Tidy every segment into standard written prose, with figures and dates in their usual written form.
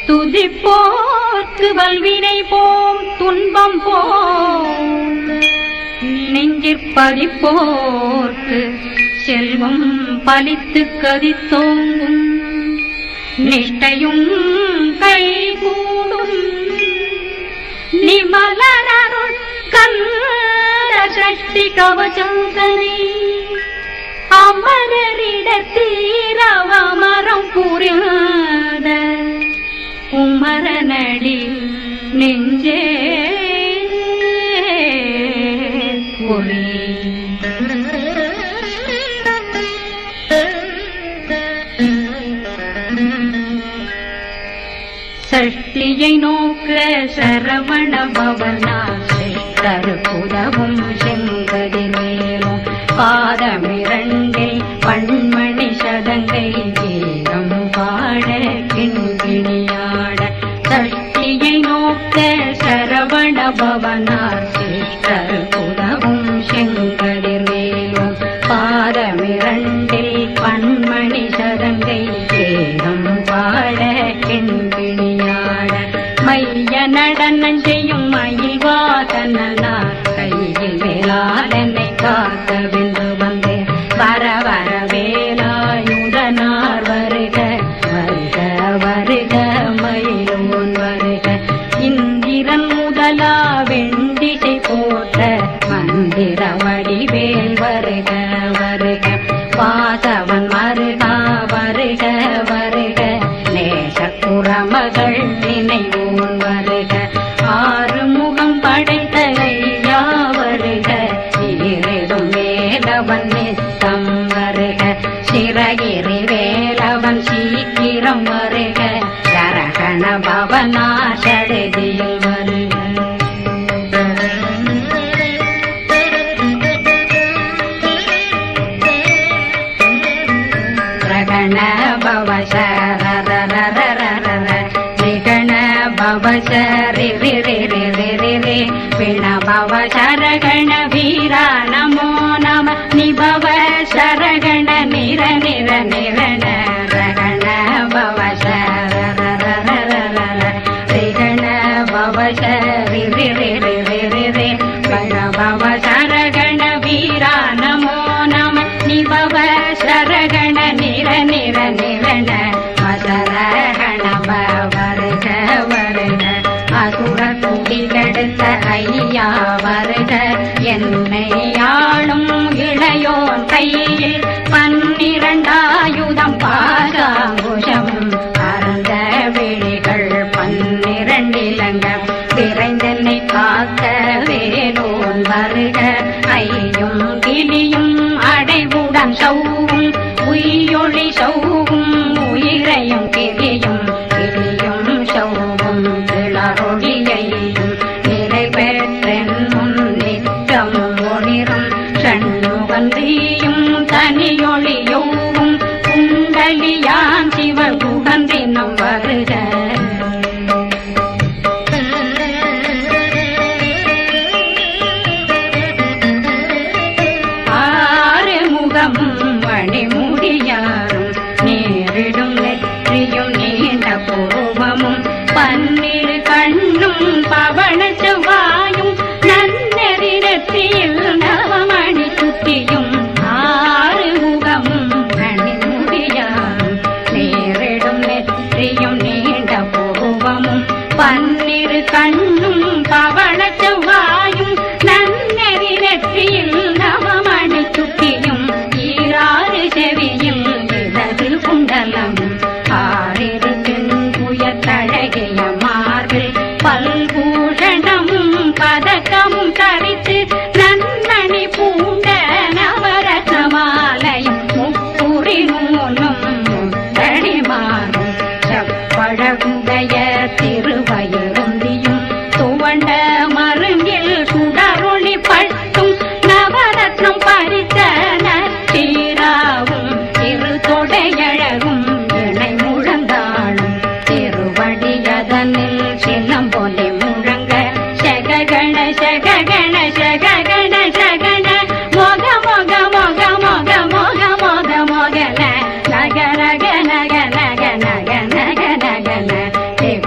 துதிப்போர்க்கு வல்வினை போம் துன்பம் போம் நெஞ்சிற்பதிப்போர்க்கு செல்வம் பலித்து கதித்தோங்கும் நிஷ்டையும் கைகூடும் நிமலரருள் கந்த சஷ்டி கவசந்தனை அமரரிடத்தீரவமரம் புரியாத குமரனடி நெஞ்சே ஒளி சஷ்டியை நோக்க சரவண பவனாருதவும் செங்கதிர் மேலும் பாதமிரண்டில் பண்மணி சதங்கை கீதம் பாட கிண்கிணியாட சஷ்டியை நோக்க சரவண பவனார் சிஷ்டருதவும் செங்கதிர் மேலும் பாதமிரண்டில் பண்மணி சதங்கை கீதம் பாட கிண்கிணியாட மைய நடனம் செய்யும் மயில் வாசனார் கையில் வேளாளனை காக்க வென்று வந்தே வர வர வேலாயுதனார் வருக வருக வருக மயிலோன் வருக இந்திரன் முதலா வெண்டிசை போற்ற மந்திர வடிவேல் வருக வருக வாசவன் வருகா வருக வருக நேசக்குறமகள் நினைவோன் வருக ஆறுமுகம் படைத்த ஐயா வருக ஈரிடும் வேலவன் நித்தம் வருக சிறகிரி வேலவன் சீக்கிரம் வருக சரகண பவனா சடதியில் வருக ரகண பவ நிகண பவ சரி பிண பவ சரகண வீரா நமோ நம நிபவ சரகண நிர நிர நிரண ரகண பவ ரிகண பவ சரி பிண பவ சரகண வீரா நமோ நம நிபவ சரகண நிர நிர நிரண மசரகண வருக வருக அசுர குடிகெடுத்த ஐயா வருக என்னை ஆளும் இளையோன் கையில் 12 பாசாங்குஷம் அறந்த விழிகள் 12 இலங்கம் விரைந்தனை காக்க வேலோன் வருக ஐயும் கிளியும் அடைவுடன் சௌவும் உயிரொளி சௌவும் உயிரையும் கிளியும் கிளியும் சௌவும் கிளரொளியையும் நிறைவேற்றென் முன் நித்தம் ஒளிரும் சண்முகந்தியும் தனியொளியோவும் குண்டலியான் சிவகுகந்தினம் வருக மணிமுடியாரும் நேரிடும் நெற்றியும் நீண்ட பூர்வமும் 12 கண்ணும் பவன செவ்வாயும் நன்னெறி நெற்றியில் நவமணி சுட்டியும் 6 முகமும் மணிமுடியாரும் நேரிடும் நெற்றியும் நீண்ட பூர்வமும் 12 கண்ணும் பவன செவ்வாயும் நன்னெறி நெற்றியில் நவமணி சுட்டியும் 6 செவியும் இடது குண்டலம் 6 புயத்தழகிய மார்பில் பல்பூஷணமும் பதக்கமும் தரித்து நன்மணி பூண்ட நவரத்னமாலையும் முப்புரி நூலும் முத்தடிமாறும் செப்பழகுடைய திருவயருந்தியும் துவண்ட மருங்கில் சுடரொளி பட்டும் நவரத்னம் பறித்த நச்சீராவும் திருத்தொடையழகும் இணை முழந்தாளும் திருவடியதனில் சின்னம் போலே முழங்க சககண சககண சககண சகண மொக மொக மொக மொக மொக மொக மொகன நக நக நக நக நக நக நக நக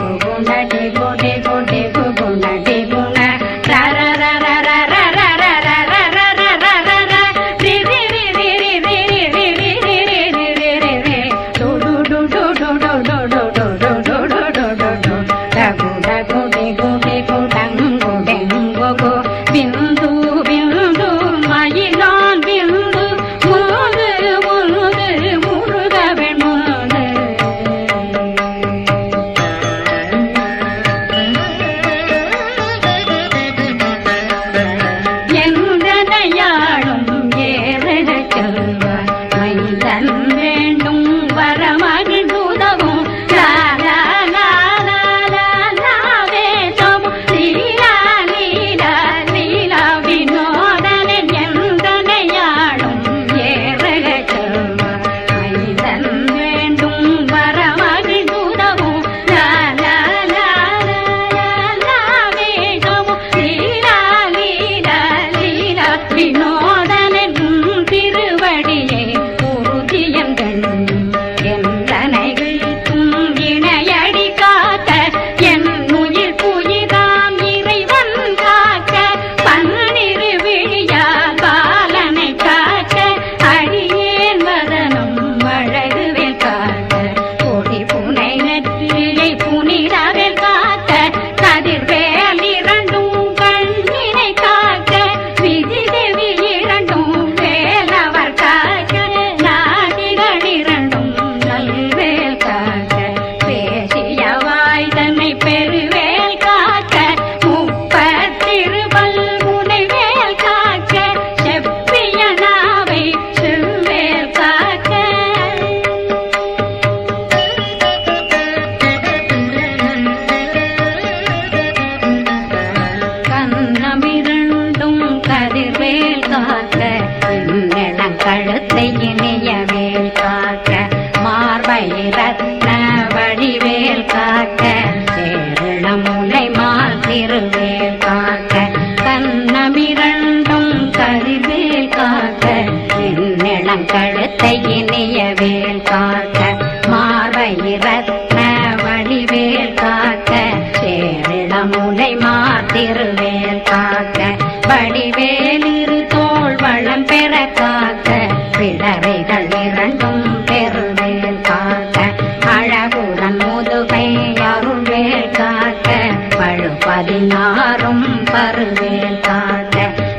அருள்வேல் காக்க பழு 16 பருவேல் காக்க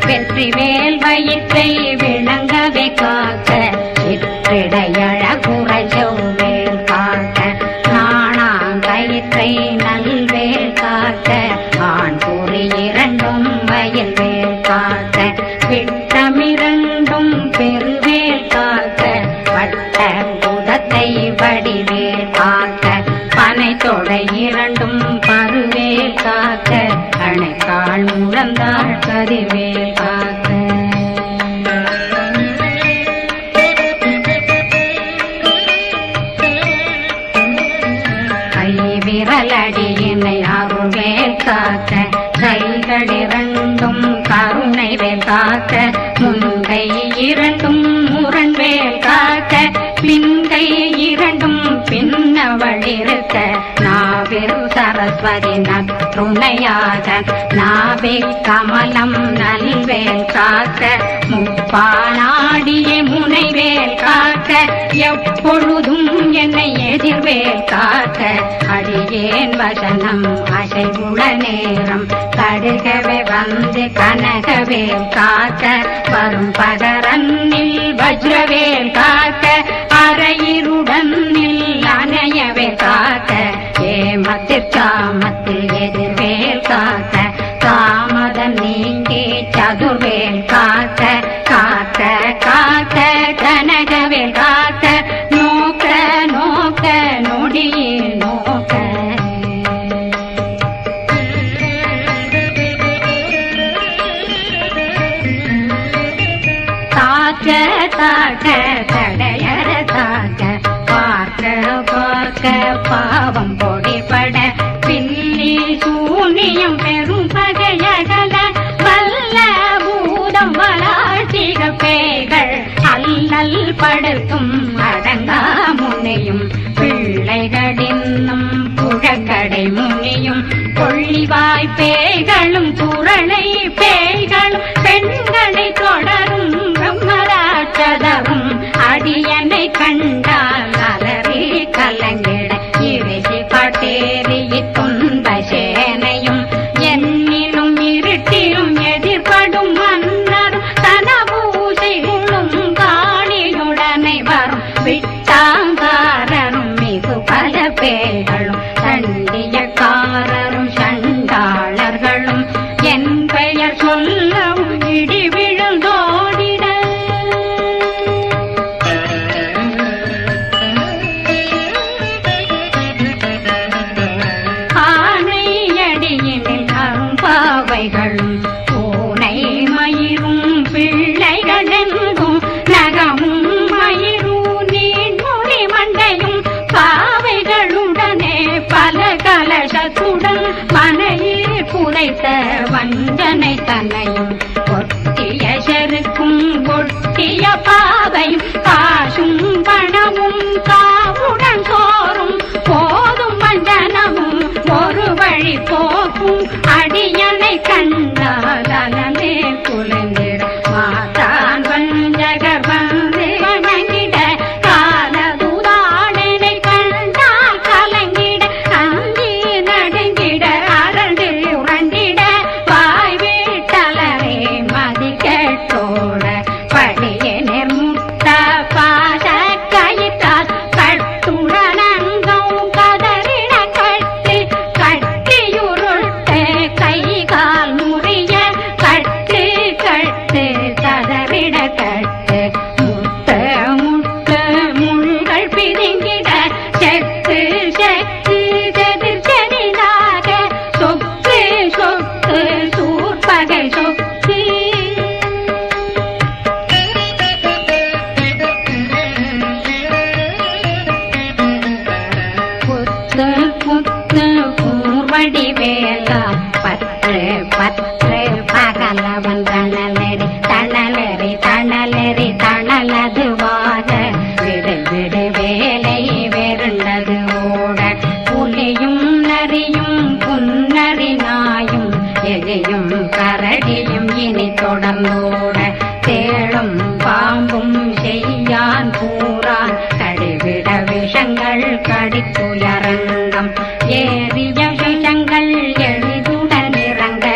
வெற்றிவேல் வயிற்றை விளங்கவே காக்க சிற்றிடையழகுற செவ்வேல் காக்க நாணாங்கயிற்றை நல்வேல் காக்க ஆண் குறி 2 வயல்வேல் காக்க விட்டமிரண்டும் பெருவேல் காக்க வட்ட குதத்தை வடிவேல் காக்க பனை தொடை 2 பருவேல் காக்க அணைக்கால் முழந்தாள் கதிர்வேல் காக்க கை விரலடியினை அருள்வேல் காக்க கைகள் 2 கருணை வேல் காக்க முன்கை 2 முரண்வேல் காக்க பின்கை 2 பின்னவளிருக்க நாவில் சரஸ்வதி நற்றுணையாக நாவே கமலம் நல்வேல் காக்க முப்பானாடிய முனைவேல் காக்க எப்பொழுதும் என்னை எதிர்வேல் காக்க அடியேன் வசனம் அசைவுள நேரம் கடுகவே வந்து கனகவேல் காக்க வரும் பகரன்னில் வஜ்ரவேல் காக்க அரையிருடன் அணையவே காக்க ஏமத்தில் காமத்தில் எதிர்வேல் காக்க காமதம் நீங்கி சதுர்வேல் காக்க காக்க காக்க கனகவேல் காக்க நோக்க நோக்க நொடியில் நோக்க தாக்க தாக்க தடையற தாக்க பார்க்க பார்க்க பாவம் பொடிபட பில்லி சூனியம் பெரும் பகையகல வல்ல பூதம் வளாழ்த்திக பேய்கள் அல்லல் படுத்தும் அடங்கா முனையும் பிள்ளைகளின்னும் புழக்கடை முனியும் கொள்ளிவாய் பேய்களும் குரளை பேய்களும் பெண்களை தொடரும் பிரம்மராட்சதரும் அடியனை கண்டால் அலறி கலங்கிட இறுதி பட்டேறி துன்ப சேனையும் என்னிலும் இருட்டிலும் எதிர்படும் மன்னரும் தனபூசைகளும் காணியுடனை வரும் விட்டாங்காரரும் மிகு பல பேர்களும் தண்டியக்காரரும் சண்டாளர்களும் என் பெயர் சொல்லவும் இடி விழுந்தோடிட ஆனையடியினில் அரும்பாவைகளும் பூனை மயிரும் பிள்ளைகளெங்கும் நகமும் மயிரும் நீண்முடி மண்டையும் பாவைகளுடனே பல கலசத்துடன் மனையில் புதைத்த வஞ்சனை தன்னையும் ஒட்டிய செருக்கும் ஒட்டிய பாவையும் காசும் பணமும் காவுடன் சோறும் போதும் வஞ்சனமும் ஒரு வழி போக்கும் அடியனை கண்டால் அலமே குலைந்திட மாதான் வஞ்சகர் வந்து வணங்கிட காலதுதாடனை கண்டால் கலங்கிட அங்கி நடுங்கிட அரண்டு உரண்டிட வாய் வீட்டலரே மதி கேட்டோட படிய நிர்முட்ட பாச கயிற்றால் கட்டுடனங்கும் கதறிட கட்டி கட்டியுருட்டு கை கால் முறிய கட்டு கட்டு கதறிட கட்டு முட்டு முட்டு முள்கள் பிதுங்கிட செத்து செத்து செதிர் செறிதாக சொக்கு சொக்கு சூர்பகை சொக்கு புத்து புத்து பூர்வடி வேலா பற்று பற்று பகலவன் தணலெறி தணலெறி தணலெறி தணலதுவாக விடு விடு வேலை வெருண்டது ஓட புலியும் நரியும் புன்னரி நாயும் எலியும் கரடியும் இனி தொடர்ந்தோட தேளும் பாம்பும் செய்யான் பூரான் கடிவிட விஷங்கள் கடித்துயரங்கம் ஏ ஏறிய விஷங்கள் எளிதுடன் இறங்க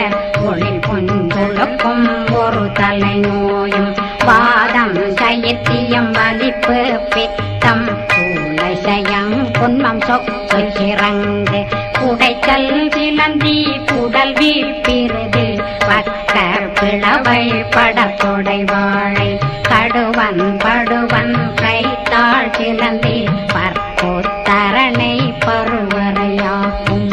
ஒளி பொன்றுழுக்கும் ஒரு தலை நோயும் வாதம் சைத்தியம் வலிப்பு பித்தம் சூளைசயம் குன்மம் சொக்கு சிறங்கு குடைச்சல் சிலந்தி குடல் வீப்பிருது பக்கர் பிளவை படத்தொடை வாழை கடுவன் படுவன் கைத்தாள் சிலந்தி பற்போத்தரணை பருவரையாகும்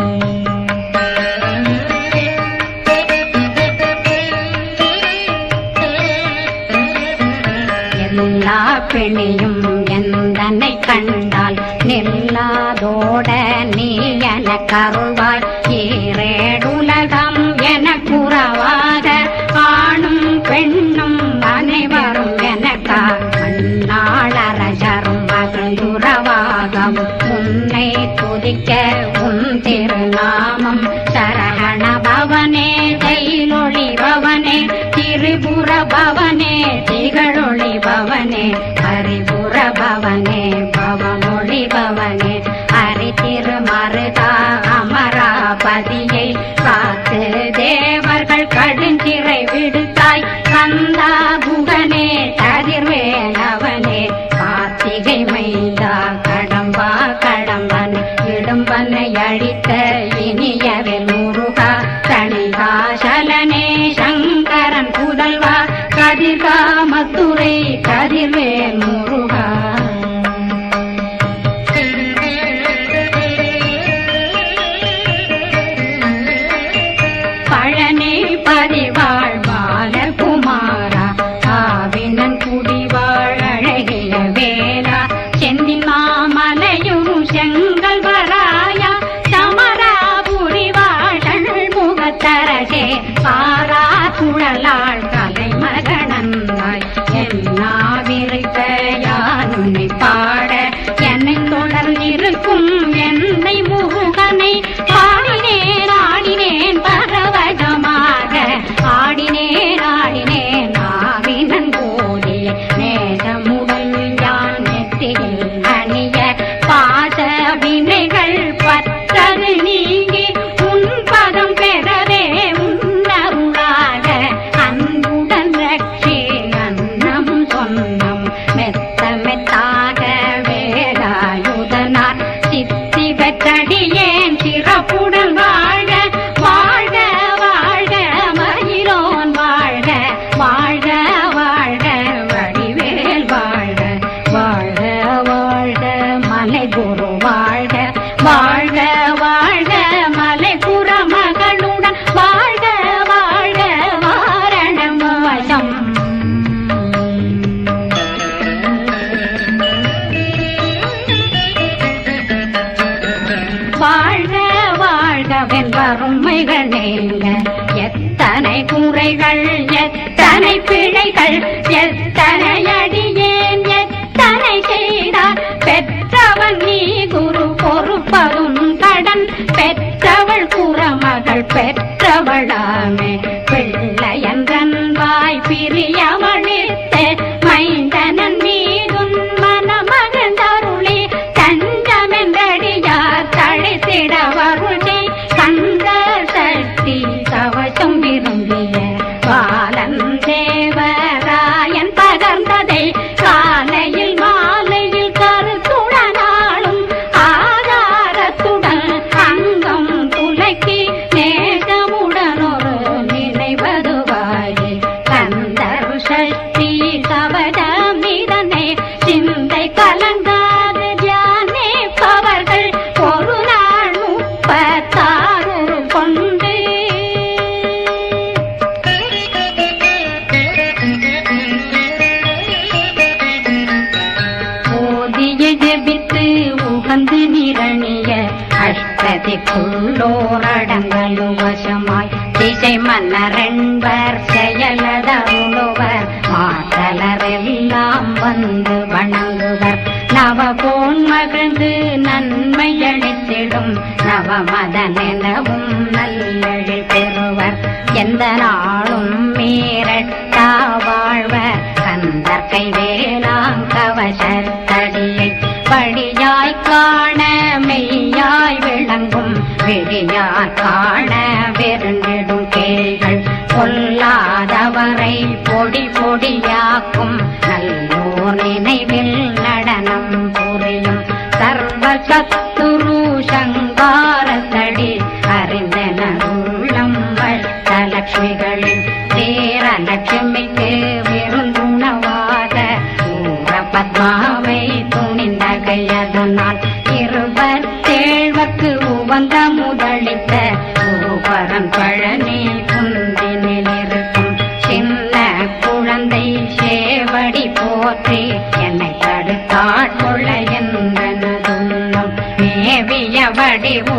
எல்லா பிணியும் எந்தனை கண்டால் நில்லாதோட நீ என கருள்வாய் ஈரேடுலகம் என குறவாத ஆணும் பெண்ணும் அனைவரும் எனக்கா மண்ணாளரசரும் மகிழ்ந்துறவாகவும் உன்னை துதிக்க உன் திருநாமம் சரகண பவனே தைலொளி பவனே திரிபுர பவனே திகழொளி பவனே ஹரிபுர பவனே பவமொழி பவனே ஹரி திருமருதா அமராபதியை காத்து தேவர்கள் கடுஞ்சிறை விடுத்தாய் கந்தா குகனே கதிர்வேலவனே கார்த்திகை மைந்தா கடம்பா கடம்பன் இடும்பனை அழித்த இனியவில் முருகா தணிகாசலனே சங்கரன் புதல்வா கதிர்காமத்துறை கதிர்வேல் முருகா பழனி பதிவாழ் பாலகுமாரா ஆவினன் குடிவாழ் அழகிய வேலா செந்தின் மாமலையும் செங்கல் வராயா சமராபுரி வாழல் முகத்தரசே பாரா சுழலாள் கலை மகனந்தாய் என்னாவிருக்க யானுன்னை பாட என்னை தொடர்ந்திருக்கும் என்னை முருகனை பாடினேன் ஆடினேன் பரவசமாக ஆடினேன் ஆடினேன் ஆவினன் கோடிய நேசமுடன் யான் நெத்தியில் அணிய பாச வினைகள் பற்றது நீங்கி உன் பதம் பெறவே உன்னருளாக அன்புடன் ரட்சி அன்னம் சொன்னம் மெத்த மெத்தாக வேலாயுதனார் சித்தி பெற்றடியேன் சிறப்புடன் வாழ்க வாழ்க வாழ்க மயிலோன் வாழ்க வாழ்க வாழ்க வடிவேல் வாழ்க வாழ்க வாழ்க மலை குரு வாழ்க வாழ்க வாழ்க மலை புற மகளுடன் வாழ்க வாழ்க வாரணம் வசம் வாழ்க வாழ்கவென் வறுமைகள் நீங்க எத்தனை குறைகள் எத்தனை பிழைகள் எத்தனை அடியேன் எத்தனை செய்தார் பெற்றவன் நீ குரு பொறுப்பதும் கடன் பெற்றவள் குறமகள் பெற்றவளாமே பிள்ளையன்றன் வாய் பிரியவழித்து மைந்தனன் மீதும் மனமகந்தருளி தஞ்சமென்றடியார் தழைத்திட வருளை கந்தர் சக்தி கவசம் விரும்பிய பாலன் தேவராயன் பகர்ந்ததை காலையில் மாலையில் கருத்துடனாலும் ஆதாரத்துடன் அங்கம் துலக்கி நேசமுடன் ஒரு நினைவதுவாயி கந்தர் சக்தி கவசம் இதனை சிந்தை கலங்காது தியானிப்பவர்கள் ஒரு நாள் 36 கொண்டு ஓதிய ஜெபித்து உகந்து நிரணிய அஷ்டதிக்குள்ளோரடங்களும் வசமாய் திசை மன்னரென்பர் செயலதருளுவர் மாதலரெல்லாம் வந்து வணங்குவர் நவபோன் மகிழ்ந்து நன்மை அளித்திடும் நவமதனெனவும் நல்லெழில் பெறுவர் எந்த நாளும் மீறட்டா வாழ்வர் கந்தர் கைவேலாம் கவசத்தடியை படியாய் காண மெய்யாய் விளங்கும் விழியார் காண வெருண்டிடும் கேள்கள் கொல்லாதவரை பொடி பொடியாக்கும் நல்லோர் நினைவில் நடனம் புரியும் சர்வ சத்துரு சங்காரத்தடி அறிந்தன உள்ளம் வட்டலட்சுமிகளின் சேர லட்சுமிக்கு விருந்துணவாத ஊர பத்மாவை துணிந்தகையதனால் 27 உவந்த முதலித்த குருபரன் பழனி குந்தினில் இருக்கும் சின்ன குழந்தை சேவடி போற்றி என்னை தடுத்தாட்கொள்ள என்றனதுள்ளம் மேவிய வடிவு